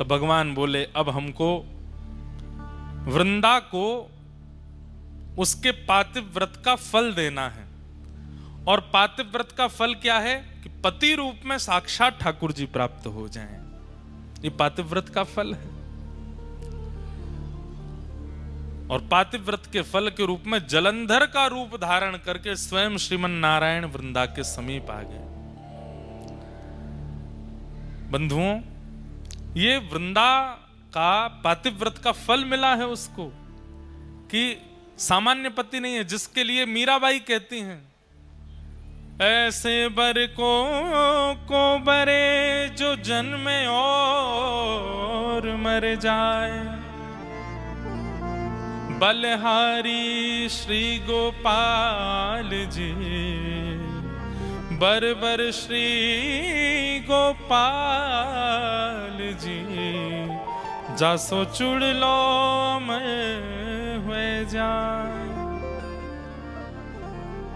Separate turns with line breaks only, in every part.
तो भगवान बोले अब हमको वृंदा को उसके पातिव्रत का फल देना है। और पातिव्रत का फल क्या है कि पति रूप में साक्षात ठाकुर जी प्राप्त हो जाएं। ये पातिव्रत का फल है। और पातिव्रत के फल के रूप में जलंधर का रूप धारण करके स्वयं श्रीमन नारायण वृंदा के समीप आ गए। बंधुओं, ये वृंदा का पातिव्रत का फल मिला है उसको, कि सामान्य पति नहीं है, जिसके लिए मीराबाई कहती हैं ऐसे बर को बरे जो जन्मे और मर जाए, बलहारी श्री गोपाल जी, बर बर श्री गोपाल जी, जासो चुड़ लो मैं हुए जाए।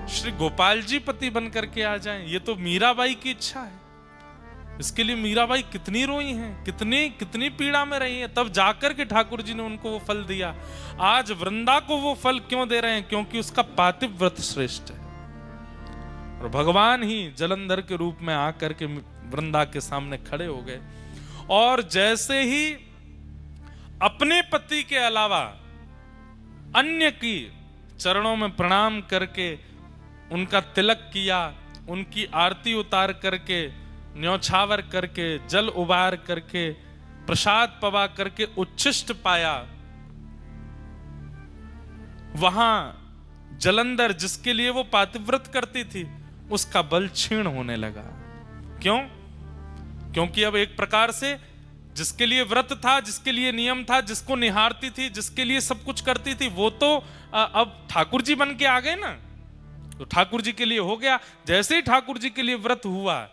श्री गोपाल जी पति बन करके आ जाएं, ये तो मीराबाई की इच्छा है। इसके लिए मीराबाई कितनी रोई हैं, कितनी पीड़ा में रही है, तब जाकर के ठाकुर जी ने उनको वो फल दिया। आज वृंदा को वो फल क्यों दे रहे हैं? क्योंकि उसका पातिव्रत श्रेष्ठ है। और भगवान ही जलंधर के रूप में आकर के वृंदा के सामने खड़े हो गए। और जैसे ही अपने पति के अलावा अन्य की चरणों में प्रणाम करके उनका तिलक किया, उनकी आरती उतार करके, न्योछावर करके, जल उबार करके, प्रसाद पवा करके उच्छिष्ट पाया, वहां जलंधर जिसके लिए वो पातिव्रत करती थी उसका बल क्षीण होने लगा। क्यों? क्योंकि अब एक प्रकार से जिसके लिए व्रत था, जिसके लिए नियम था, जिसको निहारती थी, जिसके लिए सब कुछ करती थी, वो तो अब ठाकुर जी बन के आ गए ना, तो ठाकुर जी के लिए हो गया। जैसे ही ठाकुर जी के लिए व्रत हुआ,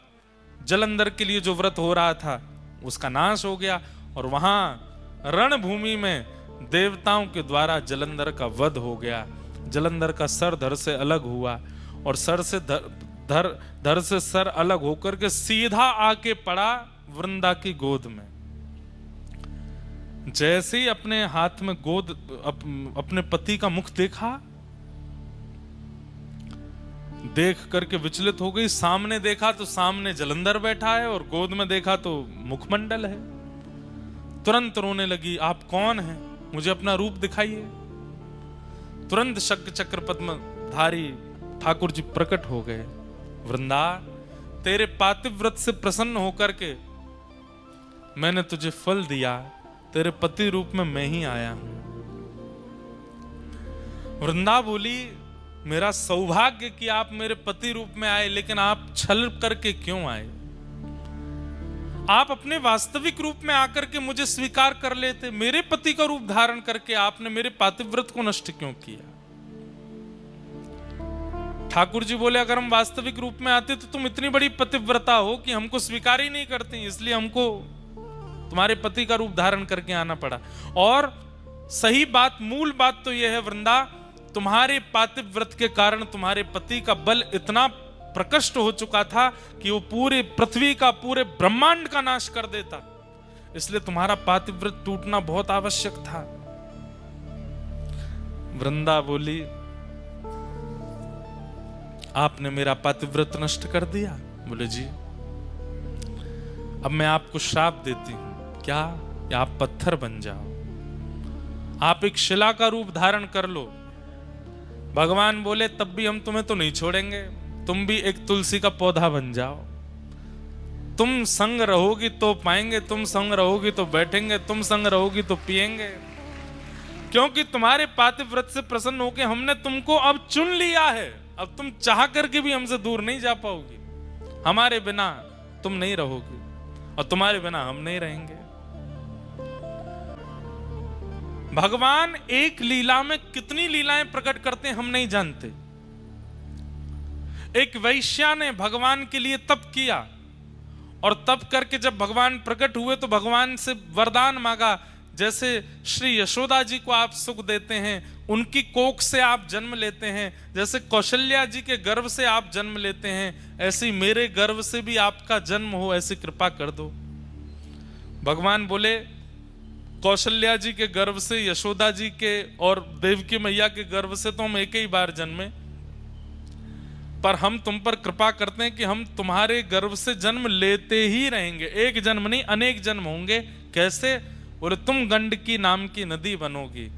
जलंधर के लिए जो व्रत हो रहा था उसका नाश हो गया। और वहां रणभूमि में देवताओं के द्वारा जलंधर का वध हो गया। जलंधर का सर धड़ से अलग हुआ और सर से धड़ से सर अलग होकर के सीधा आके पड़ा वृंदा की गोद में। जैसे ही अपने हाथ में गोद अपने पति का मुख देखा, देख करके विचलित हो गई। सामने देखा तो सामने जलंधर बैठा है और गोद में देखा तो मुखमंडल है। तुरंत रोने लगी, आप कौन हैं? मुझे अपना रूप दिखाइए। तुरंत शंख चक्र पद्मधारी ठाकुर जी प्रकट हो गए। वृंदा, तेरे पातिव्रत से प्रसन्न होकर के मैंने तुझे फल दिया, तेरे पति रूप में मैं ही आया हूं। वृंदा बोली, मेरा सौभाग्य कि आप मेरे पति रूप में आए, लेकिन आप छल करके क्यों आए? आप अपने वास्तविक रूप में आकर के मुझे स्वीकार कर लेते। मेरे पति का रूप धारण करके आपने मेरे पातिव्रत को नष्ट क्यों किया? ठाकुर जी बोले, अगर हम वास्तविक रूप में आते तो तुम इतनी बड़ी पतिव्रता हो कि हमको स्वीकार ही नहीं करती, इसलिए हमको तुम्हारे पति का रूप धारण करके आना पड़ा। और सही बात, मूल बात तो यह है वृंदा, तुम्हारे पातिव्रत के कारण तुम्हारे पति का बल इतना प्रकट हो चुका था कि वो पूरे पृथ्वी का, पूरे ब्रह्मांड का नाश कर देता। इसलिए तुम्हारा पातिव्रत टूटना बहुत आवश्यक था। वृंदा बोली, आपने मेरा पातिव्रत नष्ट कर दिया। बोले जी, अब मैं आपको श्राप देती हूं। क्या? या आप पत्थर बन जाओ, आप एक शिला का रूप धारण कर लो। भगवान बोले, तब भी हम तुम्हें तो नहीं छोड़ेंगे, तुम भी एक तुलसी का पौधा बन जाओ। तुम संग रहोगी तो पाएंगे, तुम संग रहोगी तो बैठेंगे, तुम संग रहोगी तो पिएंगे। क्योंकि तुम्हारे पातिव्रत से प्रसन्न होकर हमने तुमको अब चुन लिया है। अब तुम चाह करके भी हमसे दूर नहीं जा पाओगी। हमारे बिना तुम नहीं रहोगी और तुम्हारे बिना हम नहीं रहेंगे। भगवान एक लीला में कितनी लीलाएं प्रकट करते हैं हम नहीं जानते। एक वैश्या ने भगवान के लिए तप किया और तप करके जब भगवान प्रकट हुए तो भगवान से वरदान मांगा, जैसे श्री यशोदा जी को आप सुख देते हैं, उनकी कोख से आप जन्म लेते हैं, जैसे कौशल्या जी के गर्भ से आप जन्म लेते हैं, ऐसे मेरे गर्भ से भी आपका जन्म हो, ऐसी कृपा कर दो। भगवान बोले कौशल्या जी के गर्भ से, यशोदा जी के और देवकी मैया के गर्भ से तो हम एक ही बार जन्मे, पर हम तुम पर कृपा करते हैं कि हम तुम्हारे गर्भ से जन्म लेते ही रहेंगे, एक जन्म नहीं अनेक जन्म होंगे। कैसे? बोले तुम गंडकी नाम की नदी बनोगी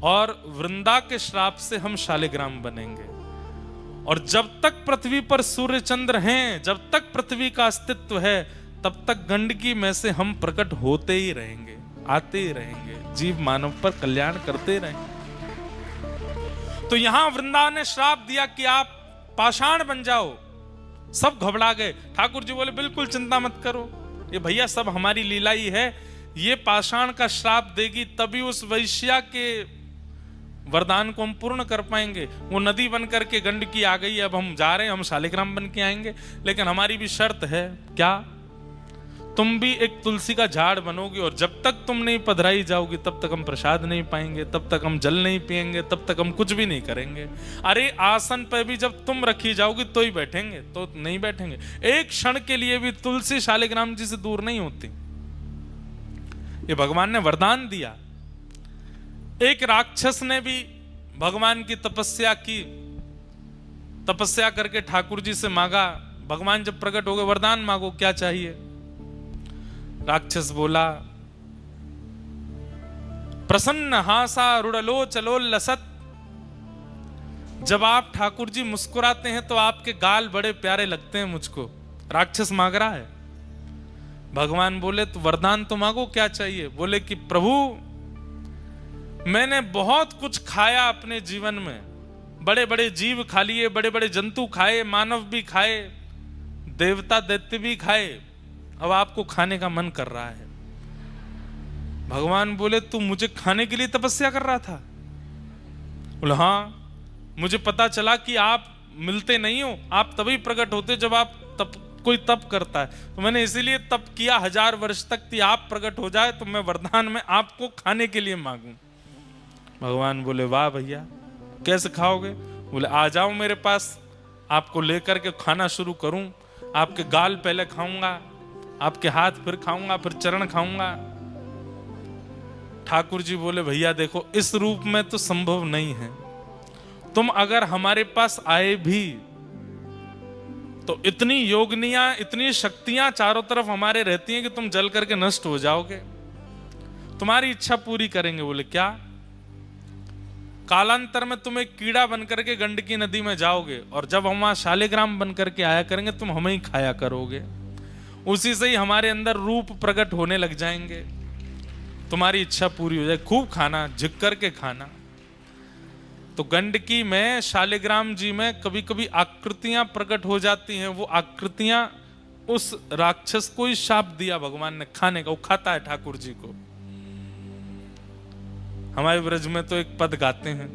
और वृंदा के श्राप से हम शालिग्राम बनेंगे, और जब तक पृथ्वी पर सूर्य चंद्र हैं, जब तक पृथ्वी का अस्तित्व है, तब तक गंडकी में से हम प्रकट होते ही रहेंगे, आते ही रहेंगे, जीव मानव पर कल्याण करते रहेंगे। तो यहां वृंदा ने श्राप दिया कि आप पाषाण बन जाओ। सब घबरा गए। ठाकुर जी बोले बिल्कुल चिंता मत करो, ये भैया सब हमारी लीला ही है, ये पाषाण का श्राप देगी तभी उस वैश्या के वरदान को हम पूर्ण कर पाएंगे। वो नदी बन करके गंडकी आ गई, अब हम जा रहे हैं, हम शालिग्राम बन के आएंगे, लेकिन हमारी भी शर्त है। क्या? तुम भी एक तुलसी का झाड़ बनोगी, और जब तक तुम नहीं पधराई जाओगी तब तक हम प्रसाद नहीं पाएंगे, तब तक हम जल नहीं पिएंगे, तब तक हम कुछ भी नहीं करेंगे। अरे आसन पे भी जब तुम रखी जाओगी तो ही बैठेंगे, तो नहीं बैठेंगे। एक क्षण के लिए भी तुलसी शालिग्राम जी से दूर नहीं होती। ये भगवान ने वरदान दिया। एक राक्षस ने भी भगवान की तपस्या की, तपस्या करके ठाकुर जी से मांगा। भगवान जब प्रकट हो गए, वरदान मांगो, क्या चाहिए? राक्षस बोला, प्रसन्न हासा रुड़लो चलो लसत। जब आप ठाकुर जी मुस्कुराते हैं तो आपके गाल बड़े प्यारे लगते हैं मुझको। राक्षस मांग रहा है। भगवान बोले तो वरदान तो मांगो, क्या चाहिए? बोले कि प्रभु मैंने बहुत कुछ खाया अपने जीवन में, बड़े बड़े जीव खा लिए, बड़े बड़े जंतु खाए, मानव भी खाए, देवता दैत्य भी खाए, अब आपको खाने का मन कर रहा है। भगवान बोले तू मुझे खाने के लिए तपस्या कर रहा था? बोले हाँ, मुझे पता चला कि आप मिलते नहीं हो, आप तभी प्रकट होते जब आप कोई तप करता है, तो मैंने इसीलिए तप किया 1000 वर्ष तक कि आप प्रकट हो जाए तो मैं वरदान में आपको खाने के लिए मांगूं। भगवान बोले वाह भैया, कैसे खाओगे? बोले आ जाओ मेरे पास, आपको लेकर के खाना शुरू करूं। आपके गाल पहले खाऊंगा, आपके हाथ फिर खाऊंगा, फिर चरण खाऊंगा। ठाकुर जी बोले भैया देखो, इस रूप में तो संभव नहीं है, तुम अगर हमारे पास आए भी तो इतनी योगनियां, इतनी शक्तियां चारों तरफ हमारे रहती हैं कि तुम जल करके नष्ट हो जाओगे। तुम्हारी इच्छा पूरी करेंगे। बोले क्या? कालांतर में तुम एक कीड़ा बन करके गंडकी नदी में जाओगे, और जब हम वहां शालिग्राम बन करके आया करेंगे तुम हमें ही खाया करोगे, उसी से ही हमारे अंदर रूप प्रकट होने लग जाएंगे, तुम्हारी इच्छा पूरी हो जाए। खूब खाना, झिक करके खाना। तो गंडकी में, शालिग्राम जी में कभी कभी आकृतियां प्रकट हो जाती हैं। वो आकृतियां उस राक्षस को ही शाप दिया भगवान ने खाने का। वो खाता है ठाकुर जी को। हमारे ब्रज में तो एक पद गाते हैं,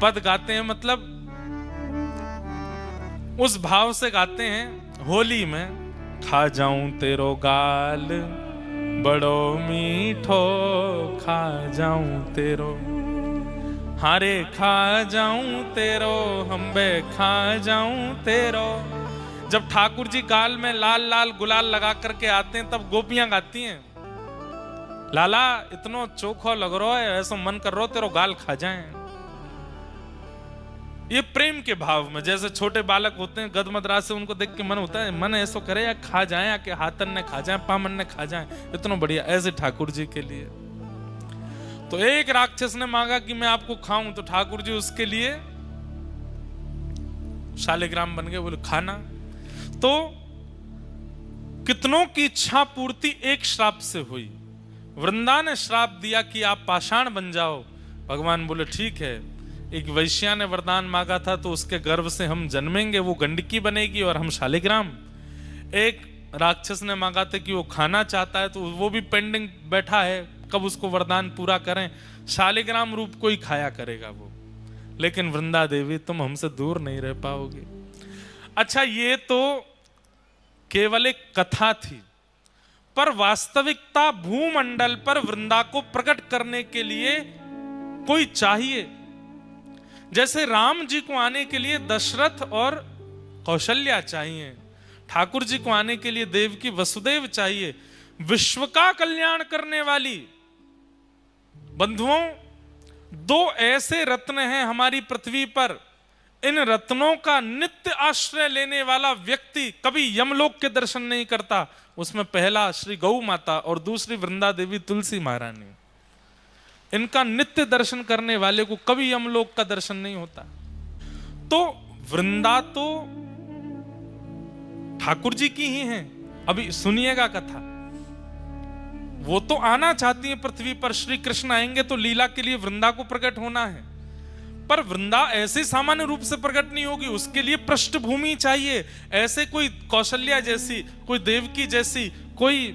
पद गाते हैं मतलब उस भाव से गाते हैं। होली में खा जाऊं तेरो गाल बड़ो मीठो, खा जाऊं तेरो, हारे खा जाऊं तेरो, हम्बे खा जाऊं तेरो। जब ठाकुर जी गाल में लाल लाल गुलाल लगा करके आते हैं तब गोपियां गाती हैं, लाला इतनो चोखो लग रहा है, ऐसा मन कर रहा तेरो गाल खा जाएं। ये प्रेम के भाव में, जैसे छोटे बालक होते हैं गदमदरा से, उनको देख के मन होता है, मन ऐसा करे या खा जाए, या कि हाथन ने खा जाए, पामन ने खा जाए, इतना बढ़िया। ऐसे ठाकुर जी के लिए तो एक राक्षस ने मांगा कि मैं आपको खाऊं, तो ठाकुर जी उसके लिए शालिग्राम बन गए। बोले खाना। तो कितनों की इच्छा पूर्ति एक श्राप से हुई। वृंदा ने श्राप दिया कि आप पाषाण बन जाओ। भगवान बोले ठीक है। एक वैश्या ने वरदान मांगा था तो उसके गर्भ से हम जन्मेंगे, वो गंडकी बनेगी और हम शालिग्राम। एक राक्षस ने मांगा था कि वो खाना चाहता है, तो वो भी पेंडिंग बैठा है, कब उसको वरदान पूरा करें। शालिग्राम रूप को ही खाया करेगा वो। लेकिन वृंदा देवी तुम हमसे दूर नहीं रह पाओगे। अच्छा, ये तो केवल एक कथा थी, पर वास्तविकता भूमंडल पर वृंदा को प्रकट करने के लिए कोई चाहिए। जैसे राम जी को आने के लिए दशरथ और कौशल्या चाहिए, ठाकुर जी को आने के लिए देवकी वसुदेव चाहिए। विश्व का कल्याण करने वाली। बंधुओं, दो ऐसे रत्न हैं हमारी पृथ्वी पर, इन रत्नों का नित्य आश्रय लेने वाला व्यक्ति कभी यमलोक के दर्शन नहीं करता। उसमें पहला श्री गौ माता और दूसरी वृंदा देवी तुलसी महारानी। इनका नित्य दर्शन करने वाले को कभी यमलोक का दर्शन नहीं होता। तो वृंदा तो ठाकुर जी की ही हैं। अभी सुनिएगा कथा। वो तो आना चाहती है पृथ्वी पर, श्री कृष्ण आएंगे तो लीला के लिए वृंदा को प्रकट होना है, पर वृंदा ऐसे सामान्य रूप से प्रकट नहीं होगी, उसके लिए पृष्ठभूमि चाहिए। ऐसे कोई कौशल्या जैसी, कोई देवकी जैसी, कोई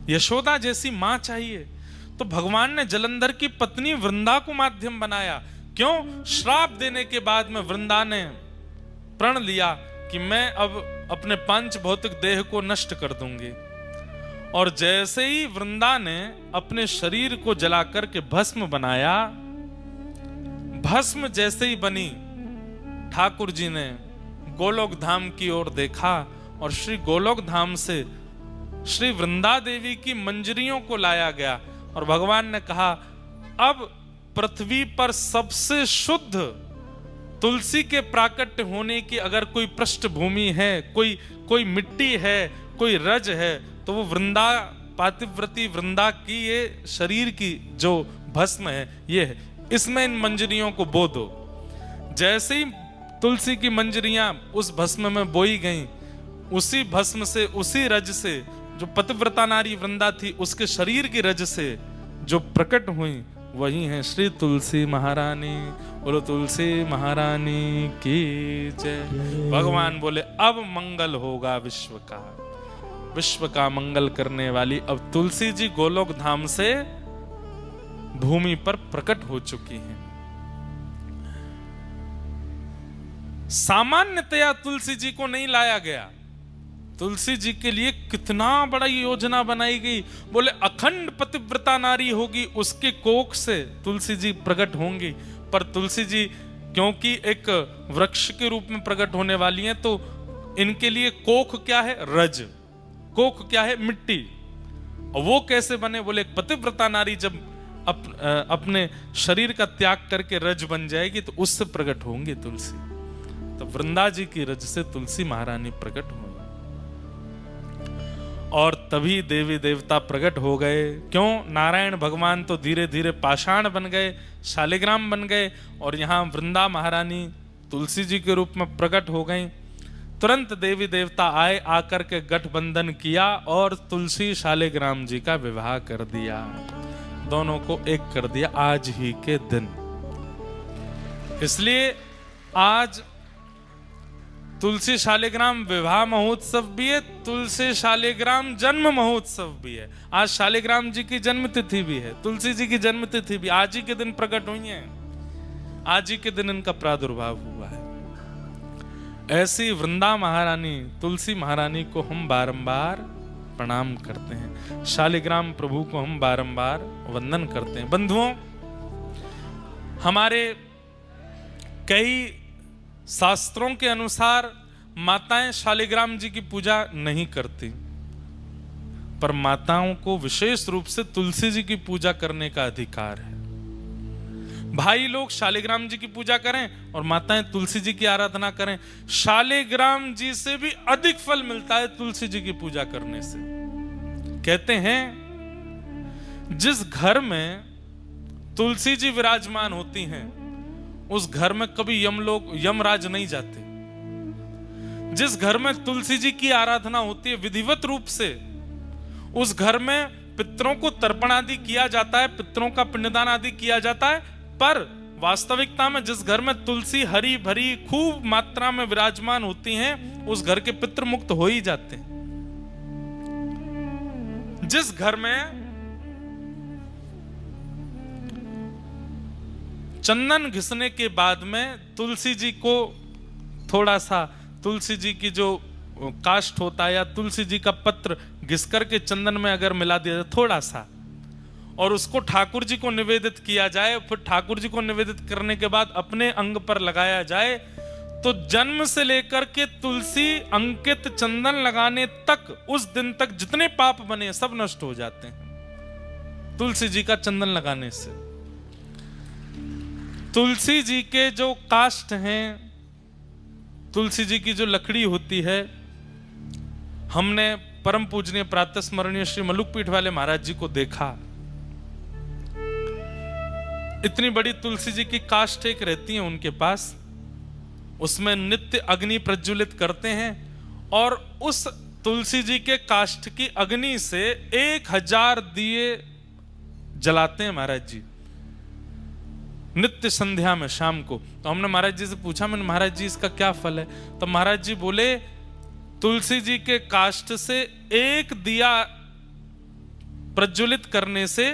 यशोदा जैसी मां चाहिए। तो भगवान ने जलंधर की पत्नी वृंदा को माध्यम बनाया। क्यों? श्राप देने के बाद में वृंदा ने प्रण लिया कि मैं अब अपने पंच भौतिक देह को नष्ट कर दूंगी। और जैसे ही वृंदा ने अपने शरीर को जलाकर के भस्म बनाया, भस्म जैसे ही बनी, ठाकुर जी ने गोलोक धाम की ओर देखा और श्री गोलोक धाम से श्री वृंदा देवी की मंजरियों को लाया गया और भगवान ने कहा, अब पृथ्वी पर सबसे शुद्ध तुलसी के प्राकट्य होने की अगर कोई पृष्ठभूमि है, कोई मिट्टी है, कोई रज है, तो वो वृंदा, पातिव्रती वृंदा की ये शरीर की जो भस्म है ये है। इसमें इन मंजरियों को बो दो। जैसे ही तुलसी की मंजरियां उस भस्म में बोई गईं, उसी भस्म से, उसी रज से, जो पतिव्रता नारी वृंदा थी उसके शरीर की रज से जो प्रकट हुई, वही है श्री तुलसी महारानी। बोलो तुलसी महारानी की जय। भगवान बोले अब मंगल होगा विश्व का, विश्व का मंगल करने वाली अब तुलसी जी गोलोक धाम से भूमि पर प्रकट हो चुकी हैं। सामान्यतया तुलसी जी को नहीं लाया गया। तुलसी जी के लिए कितना बड़ा योजना बनाई गई। बोले अखंड पतिव्रता नारी होगी, उसके कोख से तुलसी जी प्रकट होंगी। पर तुलसी जी क्योंकि एक वृक्ष के रूप में प्रकट होने वाली हैं, तो इनके लिए कोख क्या है? रज। कोख क्या है? मिट्टी। और वो कैसे बने? बोले पतिव्रता नारी जब अपने शरीर का त्याग करके रज बन जाएगी तो उससे प्रकट होंगे तुलसी। तो वृंदा जी की रज से तुलसी महारानी प्रकट हुई और तभी देवी देवता प्रकट हो गए। क्यों? नारायण भगवान तो धीरे धीरे पाषाण बन गए, शालिग्राम बन गए और यहाँ वृंदा महारानी तुलसी जी के रूप में प्रकट हो गई। तुरंत देवी देवता आए, आकर के गठबंधन किया और तुलसी शालिग्राम जी का विवाह कर दिया। दोनों को एक कर दिया आज ही के दिन। इसलिए आज तुलसी शालिग्राम विवाह महोत्सव भी है, तुलसी शालिग्राम जन्म महोत्सव भी है। आज शालिग्राम जी की जन्म तिथि भी है, तुलसी जी की जन्म तिथि भी आज ही के दिन प्रकट हुई है। आज ही के दिन इनका प्रादुर्भाव हुआ है। ऐसी वृंदा महारानी, तुलसी महारानी को हम बारंबार प्रणाम करते हैं। शालिग्राम प्रभु को हम बारंबार वंदन करते हैं। बंधुओं, हमारे कई शास्त्रों के अनुसार माताएं शालिग्राम जी की पूजा नहीं करती, पर माताओं को विशेष रूप से तुलसी जी की पूजा करने का अधिकार है। भाई लोग शालिग्राम जी की पूजा करें और माताएं तुलसी जी की आराधना करें। शालिग्राम जी से भी अधिक फल मिलता है तुलसी जी की पूजा करने से। कहते हैं जिस घर में तुलसी जी विराजमान होती हैं उस घर में कभी यमराज नहीं जाते। जिस घर में तुलसी जी की आराधना होती है विधिवत रूप से, उस घर में पितरों को तर्पण आदि किया जाता है, पितरों का पिंडदान आदि किया जाता है। पर वास्तविकता में जिस घर में तुलसी हरी भरी खूब मात्रा में विराजमान होती हैं, उस घर के पितृ मुक्त हो ही जाते हैं। जिस घर में चंदन घिसने के बाद में तुलसी जी को थोड़ा सा, तुलसी जी की जो काष्ठ होता है या तुलसी जी का पत्र घिस करके चंदन में अगर मिला दिया जाए थोड़ा सा, और उसको ठाकुर जी को निवेदित किया जाए, फिर ठाकुर जी को निवेदित करने के बाद अपने अंग पर लगाया जाए, तो जन्म से लेकर के तुलसी अंकित चंदन लगाने तक, उस दिन तक जितने पाप बने सब नष्ट हो जाते हैं तुलसी जी का चंदन लगाने से। तुलसी जी के जो काष्ठ हैं, तुलसी जी की जो लकड़ी होती है, हमने परम पूजनीय प्रातः स्मरणीय श्री मलुकपीठ वाले महाराज जी को देखा। इतनी बड़ी तुलसी जी की काष्ठ एक रहती है उनके पास, उसमें नित्य अग्नि प्रज्वलित करते हैं और उस तुलसी जी के काष्ठ की अग्नि से 1000 दिए जलाते हैं महाराज जी नित्य संध्या में शाम को। तो हमने महाराज जी से पूछा, मैंने महाराज जी इसका क्या फल है? तो महाराज जी बोले तुलसी जी के काष्ठ से एक दिया प्रज्वलित करने से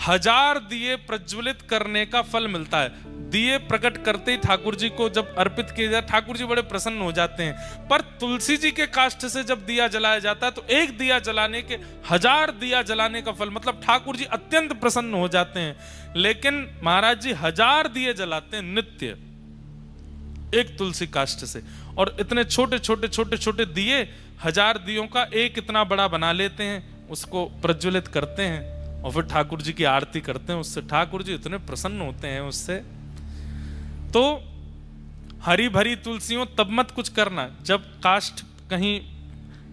1000 दिए प्रज्वलित करने का फल मिलता है। दिए प्रकट करते ही ठाकुर जी को जब अर्पित किए जाए, ठाकुर जी बड़े प्रसन्न हो जाते हैं। पर तुलसी जी के काष्ठ से जब दिया जलाया जाता है तो एक दिया जलाने के 1000 दिया जलाने का फल, मतलब ठाकुर जी अत्यंत प्रसन्न हो जाते हैं। लेकिन महाराज जी 1000 दिए जलाते हैं नित्य एक तुलसी काष्ठ से, और इतने छोटे छोटे छोटे छोटे दिए 1000 दियों का एक इतना बड़ा बना लेते हैं, उसको प्रज्वलित करते हैं और फिर ठाकुर जी की आरती करते हैं उससे। ठाकुर जी इतने प्रसन्न होते हैं उससे। तो हरी भरी तुलसियों तब मत कुछ करना जब काष्ठ कहीं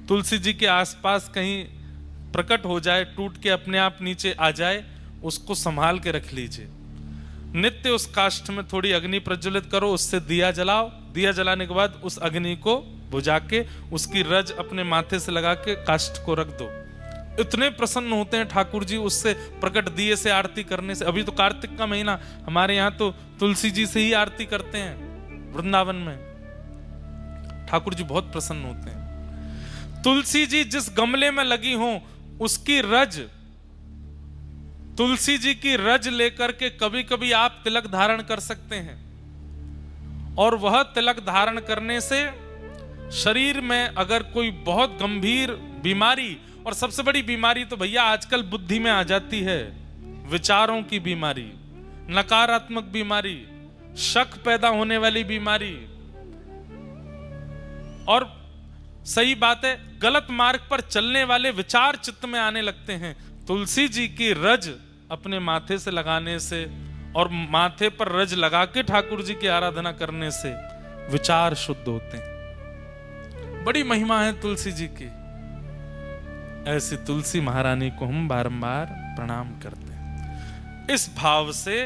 तुलसी जी के आसपास कहीं प्रकट हो जाए, टूट के अपने आप नीचे आ जाए, उसको संभाल के रख लीजिए। नित्य उस काष्ठ में थोड़ी अग्नि प्रज्वलित करो, उससे दिया जलाओ। दिया जलाने के बाद उस अग्नि को बुझा के उसकी रज अपने माथे से लगा के काष्ठ को रख दो। इतने प्रसन्न होते हैं ठाकुर जी उससे प्रकट दिए से आरती करने से। अभी तो कार्तिक का महीना, हमारे यहाँ तो तुलसी जी से ही आरती करते हैं वृंदावन में। ठाकुर जी बहुत प्रसन्न होते हैं। तुलसी जी जिस गमले में लगी हो उसकी रज, तुलसी जी की रज लेकर के कभी कभी आप तिलक धारण कर सकते हैं, और वह तिलक धारण करने से शरीर में अगर कोई बहुत गंभीर बीमारी, और सबसे बड़ी बीमारी तो भैया आजकल बुद्धि में आ जाती है, विचारों की बीमारी, नकारात्मक बीमारी, शक पैदा होने वाली बीमारी, और सही बात है गलत मार्ग पर चलने वाले विचार चित्त में आने लगते हैं। तुलसी जी की रज अपने माथे से लगाने से और माथे पर रज लगा के ठाकुर जी की आराधना करने से विचार शुद्ध होते हैं। बड़ी महिमा है तुलसी जी की। ऐसी तुलसी महारानी को हम बारंबार प्रणाम करते हैं। इस भाव से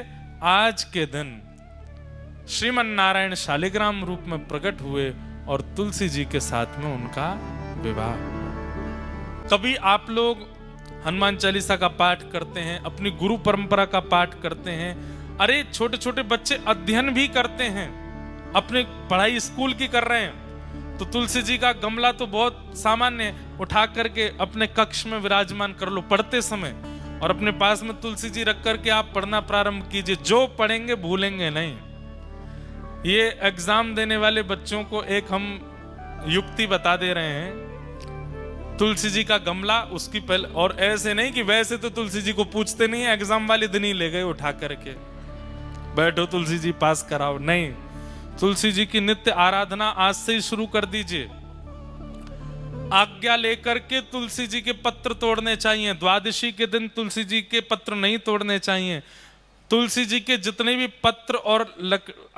आज के दिन श्रीमन नारायण शालिग्राम रूप में प्रकट हुए और तुलसी जी के साथ में उनका विवाह। कभी आप लोग हनुमान चालीसा का पाठ करते हैं, अपनी गुरु परंपरा का पाठ करते हैं। अरे छोटे छोटे बच्चे अध्ययन भी करते हैं, अपने पढ़ाई स्कूल की कर रहे हैं, तो तुलसी जी का गमला तो बहुत सामान्य, उठा करके अपने कक्ष में विराजमान कर लो पढ़ते समय, और अपने पास में तुलसी जी रख करके आप पढ़ना प्रारंभ कीजिए। जो पढ़ेंगे भूलेंगे नहीं। ये एग्जाम देने वाले बच्चों को एक हम युक्ति बता दे रहे हैं। तुलसी जी का गमला उसकी पहले, और ऐसे नहीं कि वैसे तो तुलसी जी को पूछते नहीं, एग्जाम वाले दिन ही ले गए उठा करके, बैठो तुलसी जी पास कराओ, नहीं। तुलसी जी की नित्य आराधना आज से ही शुरू कर दीजिए। आज्ञा लेकर के तुलसी जी के पत्र तोड़ने चाहिए। द्वादशी के दिन तुलसी जी के पत्र नहीं तोड़ने चाहिए। तुलसी जी के जितने भी पत्र और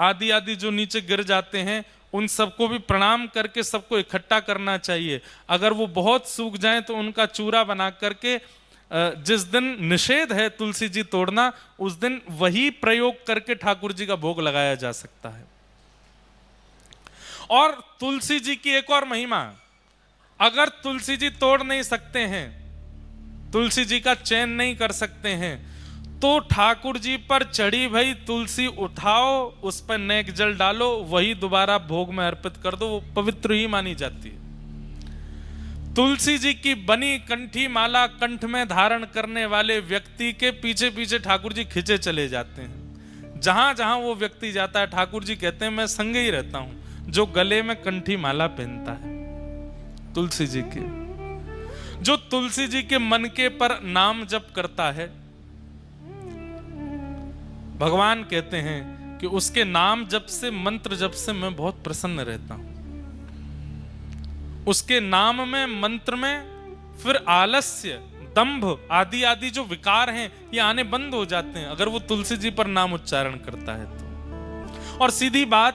आदि आदि जो नीचे गिर जाते हैं उन सबको भी प्रणाम करके सबको इकट्ठा करना चाहिए। अगर वो बहुत सूख जाएं तो उनका चूरा बना करके, जिस दिन निषेध है तुलसी जी तोड़ना, उस दिन वही प्रयोग करके ठाकुर जी का भोग लगाया जा सकता है। और तुलसी जी की एक और महिमा, अगर तुलसी जी तोड़ नहीं सकते हैं, तुलसी जी का चयन नहीं कर सकते हैं, तो ठाकुर जी पर चढ़ी भई तुलसी उठाओ, उस पर नेक जल डालो, वही दोबारा भोग में अर्पित कर दो, वो पवित्र ही मानी जाती है। तुलसी जी की बनी कंठी माला कंठ में धारण करने वाले व्यक्ति के पीछे पीछे ठाकुर जी खिंचे चले जाते हैं। जहां जहां वो व्यक्ति जाता है ठाकुर जी कहते हैं मैं संग ही रहता हूं। जो गले में कंठी माला पहनता है तुलसी जी के, जो तुलसी जी के मन के पर नाम जप करता है, भगवान कहते हैं कि उसके नाम जप से, मंत्र जप से मैं बहुत प्रसन्न रहता हूं। उसके नाम में, मंत्र में फिर आलस्य, दंभ आदि आदि जो विकार हैं ये आने बंद हो जाते हैं अगर वो तुलसी जी पर नाम उच्चारण करता है तो। और सीधी बात,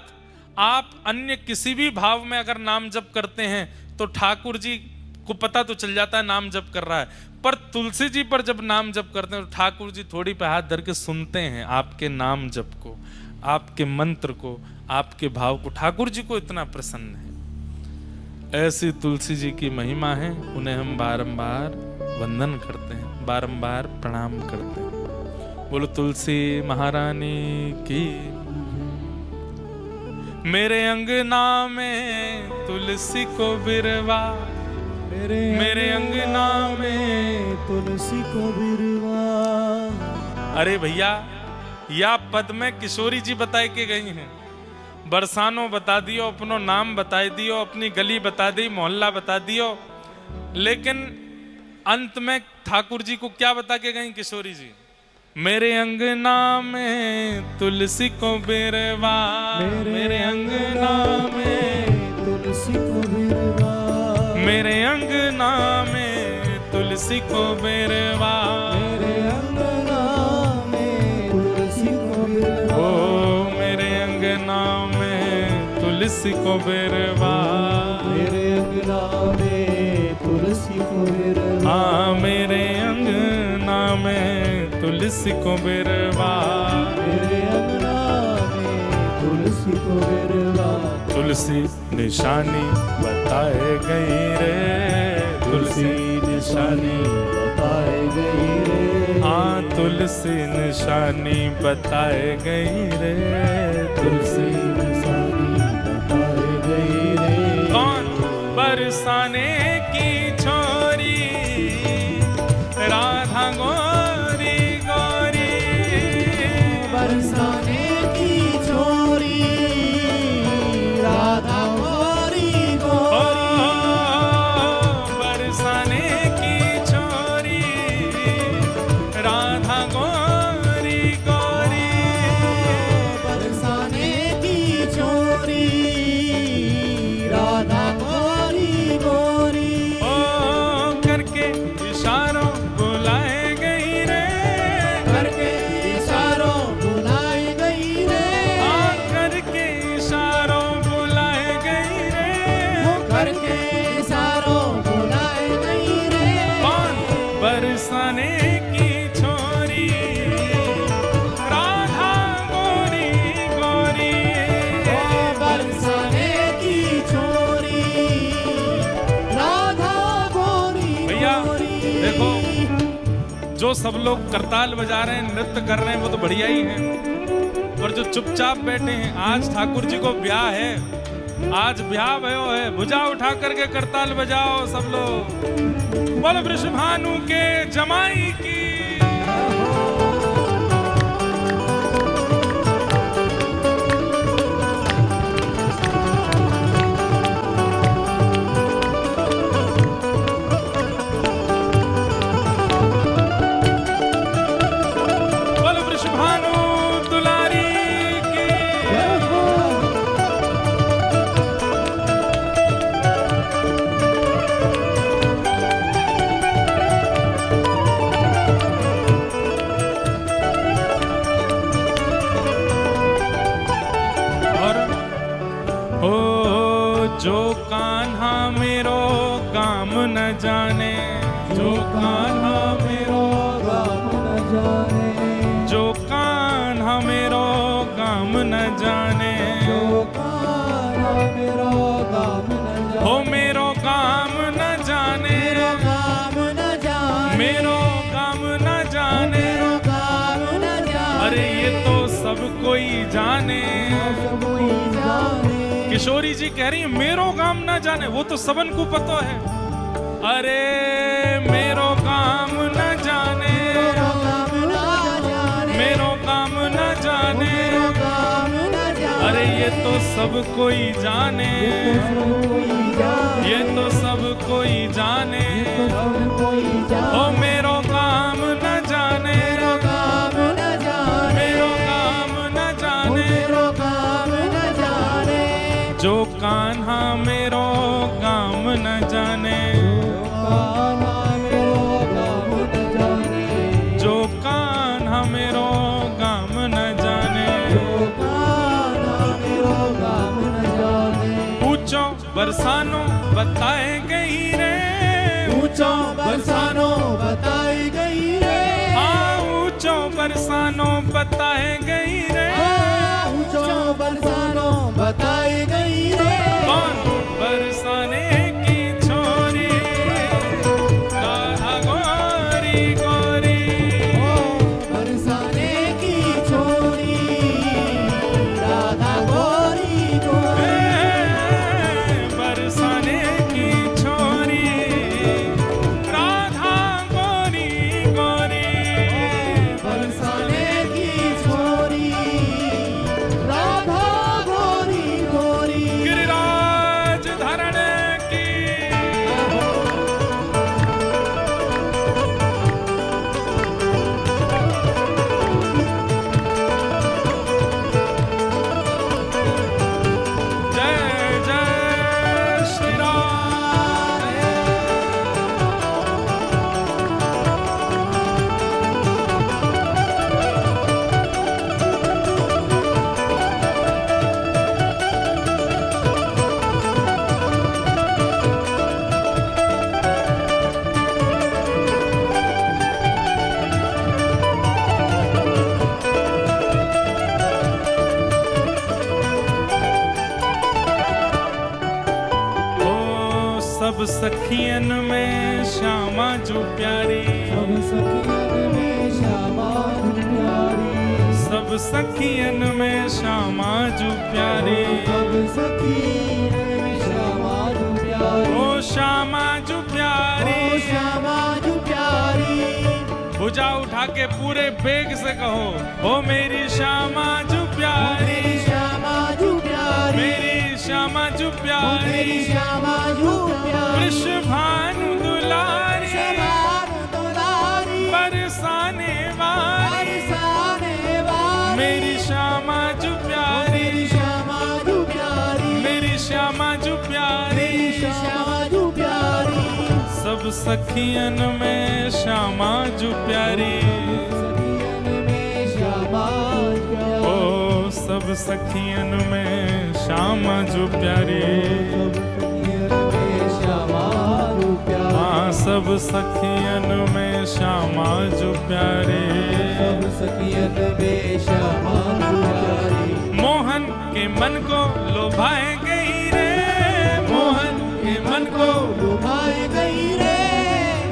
आप अन्य किसी भी भाव में अगर नाम जप करते हैं तो ठाकुर जी को पता तो चल जाता है नाम जप कर रहा है, पर तुलसी जी पर जब नाम जप करते हैं तो ठाकुर जी थोड़ी पे हाथ धर के सुनते हैं आपके नाम जप को, आपके मंत्र को, आपके भाव को। ठाकुर जी को इतना प्रसन्न है। ऐसी तुलसी जी की महिमा है, उन्हें हम बारंबार वंदन करते हैं, बारंबार प्रणाम करते हैं। बोलो तुलसी महारानी की। मेरे अंगना में तुलसी को बिरवा, मेरे अंगना में तुलसी को बिरवा। अरे भैया, या पद में किशोरी जी बताए के गई हैं। बरसानो बता दियो, अपनो नाम बता दियो, अपनी गली बता दी, मोहल्ला बता दियो, लेकिन अंत में ठाकुर जी को क्या बता के गई किशोरी जी? मेरे अंगना में तुलसी को बिरवा, मेरे अंगना में तुलसी को बिरवा, मेरे अंगना में तुलसी को बिरवा, मेरे अंगना में तुलसी को बिरवा, ओ मेरे अंगना में तुलसी को बिरवा, मेरे अंगना में तुलसी को बिरवा, हाँ मेरे अंगना में तुलसी को बिरवा, मेरे अंगना में तुलसी को बिरवा। तुलसी निशानी बताए गई रे, तुलसी निशानी बताए गई रे, हाँ तुलसी निशानी बताए गई रे, तुलसी निशानी बताए गई रे। कौन? बरसाने की छोरी राधा गोरी गोरी, बरसाने की छोरी राधा गोरी गोरी, बरसाने की छोरी राधा गोरी गोरी, बरसाने की छोरी राधा गोरी गोरी, ओ करके इशारों बुलाए गई रे, करके इशारों बुलाए गई रे, हाँ करके इशारों बुलाए गई रे, करके इशारों बुलाए गई रे। कौन? बरसाने की छोरी राधा गोरी गोरी, बरसाने की छोरी राधा गोरी। भैया देखो, जो सब लोग करताल बजा रहे हैं, नृत्य कर रहे हैं, वो तो बढ़िया ही है, और जो चुपचाप बैठे हैं, आज ठाकुर जी को ब्याह है, आज ब्याह भयो है, भुजा उठा करके करताल बजाओ सब लोग। बोलो वृषभानु के जमाई की। बोलो वृषभानु दुलारी की। जो कान्हा मेरो काम न जाने, जो कान्हा मेरो काम न जाने, जो कान्हा मेरो काम न जाने, जो कान्हा मेरो काम न जाने, हो मेरो काम न जाने, मेरो काम न जाने, मेरो काम न जाने, मेरो काम न जाने। अरे ये तो सब कोई जाने, सब कोई जाने। किशोरी जी कह रही है मेरो काम ना जाने, वो तो सबन को पता है। अरे मेरो काम न जाने, मेरो काम न जाने, मेरो काम न जाने, अरे ये तो सब कोई जाने, ये तो सब कोई जाने, ओ मेरो काम न जाने, मेरो काम न जाने, मेरो काम न जाने। बरसानों बताए गई रे,
ऊंचों बरसानों बताई गई रे,
ऊंचों बरसानों बताए गई रे,
ऊंचों बरसानों बताई गई रे।
कौन बरसाने की छोरी राधा गोरी गोरी,
बरसाने की छोरी राधा गोरी गोरी,
बरसाने की छोरी राधा गोरी गोरी,
बरसाने की छोरी राधा गोरी गोरी।
गिरिराज धरण की जय जय श्री राम। ओ सब सखियन में श्यामा जो प्यारी,
सब सखियन में श्यामा जो प्यारी,
सब सखियन में श्यामा जो प्यारी,
सब सखियन में श्यामा जो प्यारी,
ओ श्यामा जो प्यारी।
ओ श्यामा जो प्यारी,
भुजा उठा के पूरे बेग से कहो, ओ मेरी श्यामा जो प्यारी,
मेरी श्यामा जो प्यारी,
मेरी श्यामा जो
ओ
प्यारी,
मेरी श्यामा जो प्यारी,
वृषभानु दुलारी,
शबान दुलारी,
बरसाने वाली,
बरसाने वाली,
मेरी श्यामा जो प्यारी,
मेरी श्यामा जो प्यारी,
मेरी श्यामा जो प्यारी,
मेरी श्यामा जो प्यारी,
सब सखियन में श्यामा जो प्यारी,
सखियन में श्यामा जो प्यारी,
ओ सब सखियन में श्यामा जो प्यारी,
सब सखियन में श्यामा जो प्यारी,
हाँ सब सखियन में श्यामा जो प्यारे,
सब सखियन में श्यामा जो प्यारी,
मोहन के मन को लोभाए गई रे, मोहन के मन को,
लुभाई गई रे,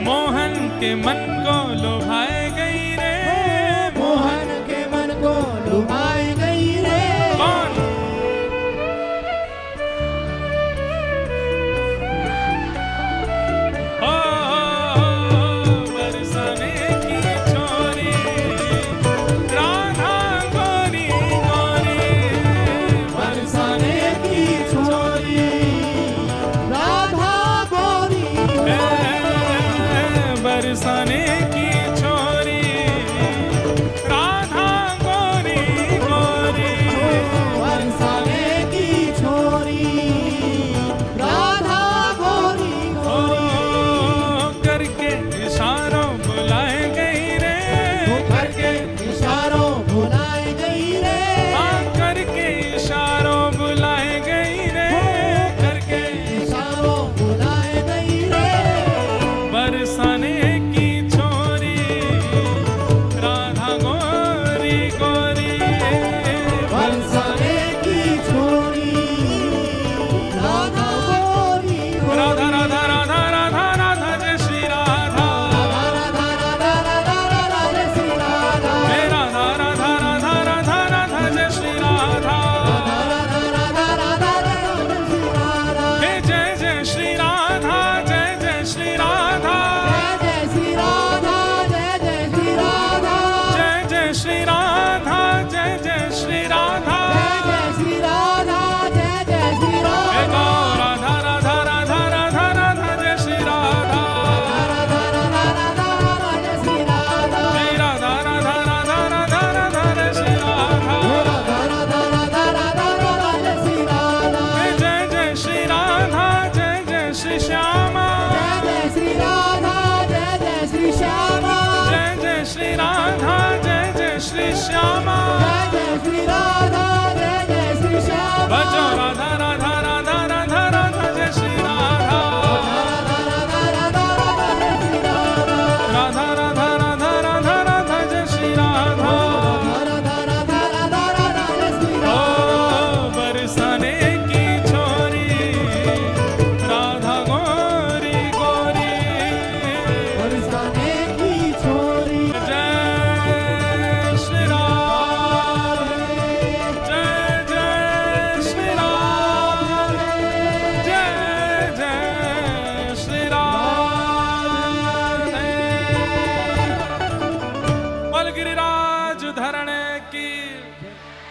मोहन के मन को लोभाए गई रे,
मोहन के मन को लुभाई गई रे।
कौन बरसाने की छोरी राधा गोरी गोरी,
बरसाने की छोरी राधा गोरी गोरी,
बरसाने की छोरी राधा गोरी गोरी,
बरसाने की छोरी राधा गोरी गोरी,
करके इशारों बुलाए गई रे,
करके इशारों बुलाई गई रे,
करके इशारों बुलाए गई रे, करके
इशारों बुलाई गई रे,
बरसाने की छोरी राधा गोरी गोरी,
बरसाने की छोरी राधा गोरी गोरी,
राधा राधा राधा राधा राधा जय श्री राधा,
राधा राधा राधा राधा जय श्री राधा,
हे राधा राधा राधा राधा राधा जय श्री राधा,
राधा राधा राधा राधा जय श्री राधा,
हे जय जय श्री राधा, जय जय श्री राधा,
जय जय श्री राधा, जय जय श्री राधा,
जय जय श्री राधा, जय जय श्री राधा,
जय जय श्री राधा, जय जय श्री
हे
राधा,
गौ राधा राधा राधा राधा राधा जय श्री राधा,
राधा राधा राधा राधा जय श्री राधा,
हे राधा राधा राधा राधा राधा जय श्री राधा,
राधा राधा राधा राधा राधा जय श्री राधा,
हे जय जय श्री राधा, जय जय श्री श्यामा,
जय जय श्री राधा, जय जय श्री श्यामा,
जय जय श्री राधा, जय जय श्री श्यामा,
जय जय श्री राधा, जय जय श्री श्यामा,
भजो राधा राधा राधा राधा राधा जय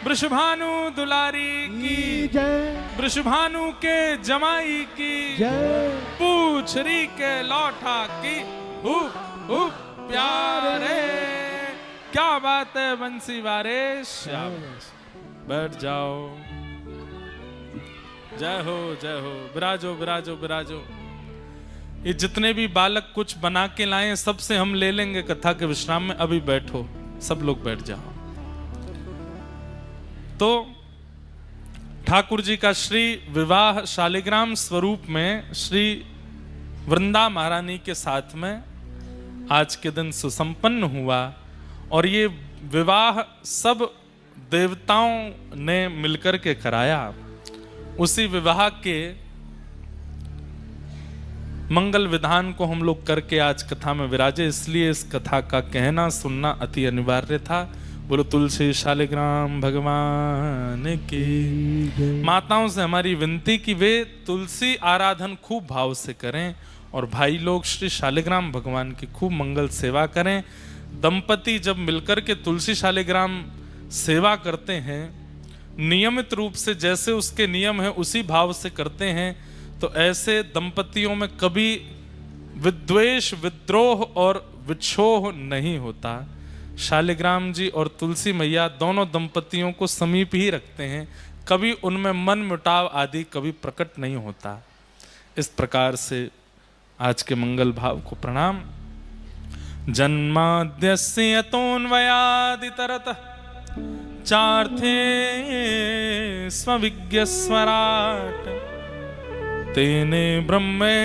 वृषभानु दुलारी की
जय
वृषभानु के जमाई की
जय
पूछरी के लौठा की प्यारे। क्या बात है बंसी वारिश, बैठ जाओ। जय हो जय हो, विराजो विराजो विराजो। ये जितने भी बालक कुछ बना के लाए सबसे हम ले लेंगे कथा के विश्राम में। अभी बैठो, सब लोग बैठ जाओ। तो ठाकुर जी का श्री विवाह शालिग्राम स्वरूप में श्री वृंदा महारानी के साथ में आज के दिन सुसंपन्न हुआ। और ये विवाह सब देवताओं ने मिलकर के कराया। उसी विवाह के मंगल विधान को हम लोग करके आज कथा में विराजे, इसलिए इस कथा का कहना सुनना अति अनिवार्य था। बोलो तुलसी शालिग्राम भगवान की। माताओं से हमारी विनती कि वे तुलसी आराधन खूब भाव से करें और भाई लोग श्री शालिग्राम भगवान की खूब मंगल सेवा करें। दंपति जब मिलकर के तुलसी शालिग्राम सेवा करते हैं, नियमित रूप से जैसे उसके नियम है उसी भाव से करते हैं, तो ऐसे दंपतियों में कभी विद्वेष विद्रोह और विक्षोभ नहीं होता। शालिग्राम जी और तुलसी मैया दोनों दंपतियों को समीप ही रखते हैं, कभी उनमें मन मुटाव आदि कभी प्रकट नहीं होता। इस प्रकार से आज के मंगल भाव को प्रणाम। जन्माद्यस्य यतोऽन्वयादितरतः चार्थे स्वविज्ञस्वराट् तेने ब्रह्मेण